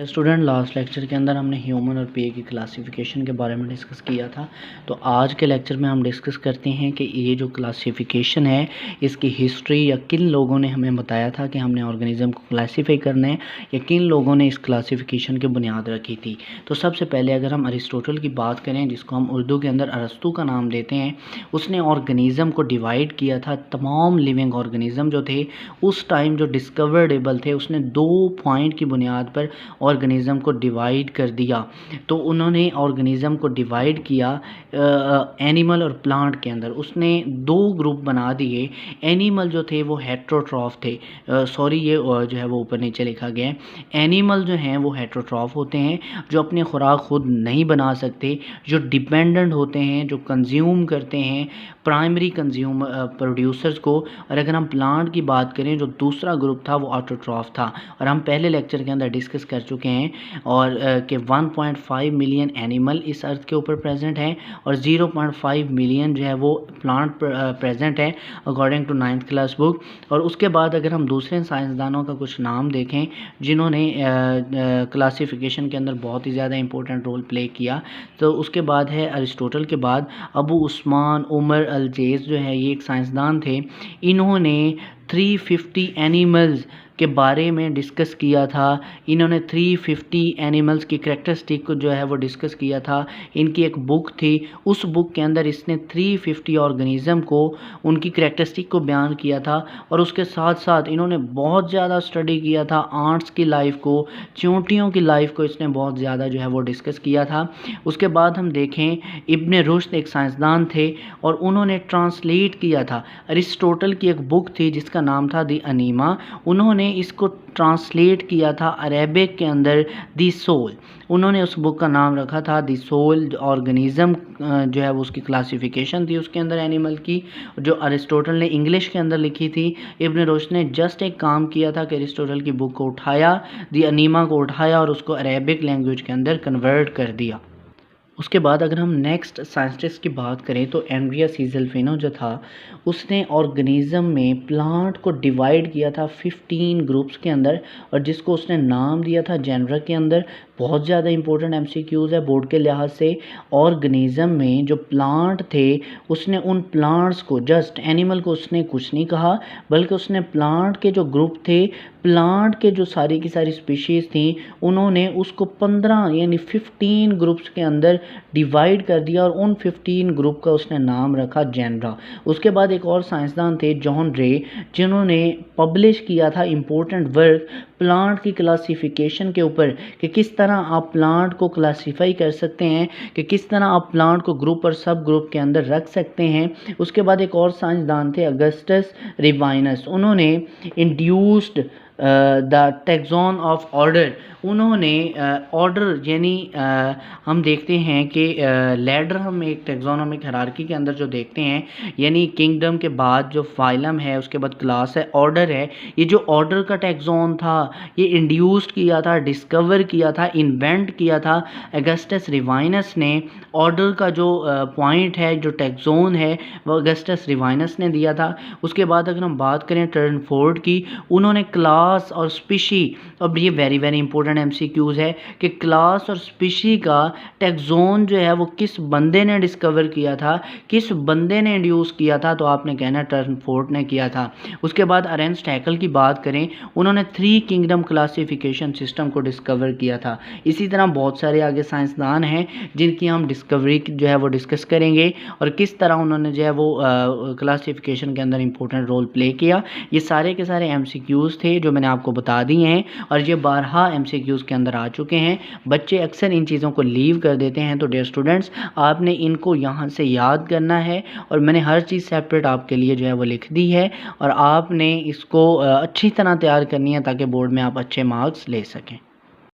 Dear student, last lecture के अंदर हमने ह्यूमन और पे की क्लासिफिकेशन के बारे में डिस्कस किया था। तो आज के लेक्चर में हम डिस्कस करते हैं कि ये जो क्लासिफिकेशन है इसकी हिस्ट्री या किन लोगों ने हमें बताया था कि हमने ऑर्गेनिज्म को क्लासीफाई करना है या किन लोगों ने इस क्लासिफिकेशन की बुनियाद रखी थी। तो सबसे पहले अगर हम अरिस्टोटल की बात करें, जिसको हम उर्दू के अंदर अरस्तू का नाम देते हैं, उसने ऑर्गेनिज्म को डिवाइड किया था। तमाम लिविंग ऑर्गेनिज्म जो थे उस टाइम जो डिस्कवर्डेबल थे, उसने 2 पॉइंट की बुनियाद पर ऑर्गेनिज्म को डिवाइड कर दिया। तो उन्होंने ऑर्गेनिज्म को डिवाइड किया एनिमल और प्लांट के अंदर। उसने 2 ग्रुप बना दिए। एनिमल जो थे वो हेट्रोट्रॉफ थे, सॉरी ये जो है वो ऊपर नीचे लिखा गया है। एनिमल जो हैं वो हेट्रोट्रॉफ होते हैं, जो अपनी खुराक खुद नहीं बना सकते, जो डिपेंडेंट होते हैं, जो कंज्यूम करते हैं प्राइमरी कंज्यूम प्रोड्यूसर्स को। और अगर हम प्लांट की बात करें, जो दूसरा ग्रुप था वो ऑटोट्रॉफ था, और हम पहले लेक्चर के अंदर डिस्कस कर चुके हैं और कि 1.5 मिलियन एनिमल इस अर्थ के ऊपर प्रेजेंट हैं और 0.5 मिलियन जो है वो प्लांट प्रेजेंट है according to 9th class book. और उसके बाद अगर हम दूसरे साइंसदानों का कुछ नाम देखें जिन्होंने क्लासिफिकेशन के अंदर बहुत ही ज़्यादा इंपॉर्टेंट रोल प्ले किया, तो उसके बाद है अरिस्टोटल के बाद अबू उस्मान उमर अलजेज जो है, ये एक साइंसदान थे। इन्होंने 350 एनिमल्स के बारे में डिस्कस किया था। इन्होंने 350 एनिमल्स की करैक्टरिस्टिक को जो है वो डिस्कस किया था। इनकी एक बुक थी, उस बुक के अंदर इसने 350 ऑर्गेनिज्म को, उनकी करैक्टरिस्टिक को बयान किया था। और उसके साथ साथ इन्होंने बहुत ज़्यादा स्टडी किया था आंट्स की लाइफ को, चींटियों की लाइफ को इसने बहुत ज़्यादा जो है वो डिस्कस किया था। उसके बाद हम देखें, इब्न रुश्द एक साइंसदान थे और उन्होंने ट्रांसलेट किया था अरिस्टोटल की एक बुक थी जिसका नाम था दी अनीमा। उन्होंने इसको ट्रांसलेट किया था अरेबिक के अंदर दी सोल। उन्होंने उस बुक का नाम रखा था दी सोल। ऑर्गेनिज्म जो है वो उसकी क्लासिफिकेशन थी उसके अंदर एनिमल की, जो अरिस्टोटल ने इंग्लिश के अंदर लिखी थी। इब्न रुश्द ने जस्ट एक काम किया था कि अरिस्टोटल की बुक को उठाया, दी अनीमा को उठाया और उसको अरेबिक लैंग्वेज के अंदर कन्वर्ट कर दिया। उसके बाद अगर हम नेक्स्ट साइंटिस्ट की बात करें तो एंड्रिया सीजल्फिनो जो था, उसने ऑर्गेनिज्म में प्लांट को डिवाइड किया था 15 ग्रुप्स के अंदर, और जिसको उसने नाम दिया था जेनरा के अंदर। बहुत ज़्यादा इंपॉर्टेंट एमसीक्यूज़ है बोर्ड के लिहाज से। ऑर्गेनिज्म में जो प्लांट थे, उसने उन प्लांट्स को, जस्ट एनिमल को उसने कुछ नहीं कहा, बल्कि उसने प्लांट के जो ग्रुप थे, प्लांट के जो सारी की सारी स्पीशीज़ थी, उन्होंने उसको 15 यानी 15 ग्रुप्स के अंदर डिवाइड कर दिया और उन 15 ग्रुप का उसने नाम रखा जेनरा। उसके बाद एक और साइंसदान थे जॉन रे, जिन्होंने पब्लिश किया था इम्पोर्टेंट वर्क प्लांट की क्लासिफिकेशन के ऊपर कि किस तरह आप प्लांट को क्लासीफाई कर सकते हैं, कि किस तरह आप प्लांट को ग्रुप और सब ग्रुप के अंदर रख सकते हैं। उसके बाद एक और साइंसदान थे अगस्टस रिवाइनस। उन्होंने induced the taxon of order. उन्होंने ऑर्डर यानी हम देखते हैं कि लैडर हम एक टैक्सोनॉमिक हायरार्की के अंदर जो देखते हैं, यानी किंगडम के बाद जो फाइलम है, उसके बाद क्लास है, ऑर्डर है। ये जो ऑर्डर का टैक्सॉन था, ये इंड्यूस्ड किया था, डिस्कवर किया था, इन्वेंट किया था अगस्टस रिवाइनस ने। ऑर्डर का जो पॉइंट है, जो टैक्सोन है, वो अगस्टस रिवाइनस ने दिया था। उसके बाद अगर हम बात करें टर्नफोर्ड की, उन्होंने क्लास और स्पीशी, अब ये वेरी वेरी इंपॉर्टेंट एमसीक्यूज है कि क्लास और स्पीशी का टैक्सोन जो है वो किस बंदे ने डिस्कवर किया था, किस बंदे ने इंड्यूस किया था, तो आपने कहना टर्नफोर्ड ने किया था। उसके बाद अरेंस्ट हैकल की बात करें, उन्होंने 3 किंगडम क्लासिफिकेशन सिस्टम को डिस्कवर किया था। इसी तरह बहुत सारे आगे साइंसदान हैं जिनकी हम डिस्कवरी जो है वो डिस्कस करेंगे और किस तरह उन्होंने जो है वो क्लासिफिकेशन के अंदर इंपॉर्टेंट रोल प्ले किया। ये सारे के सारे एमसीक्यूज थे जो मैंने आपको बता दिए हैं और ये 12 एमसीक्यूज के अंदर आ चुके हैं। बच्चे अक्सर इन चीज़ों को लीव कर देते हैं, तो डियर स्टूडेंट्स, आपने इनको यहाँ से याद करना है और मैंने हर चीज़ सेपरेट आपके लिए जो है वो लिख दी है और आपने इसको अच्छी तरह तैयार करनी है ताकि बोर्ड में आप अच्छे मार्क्स ले सकें।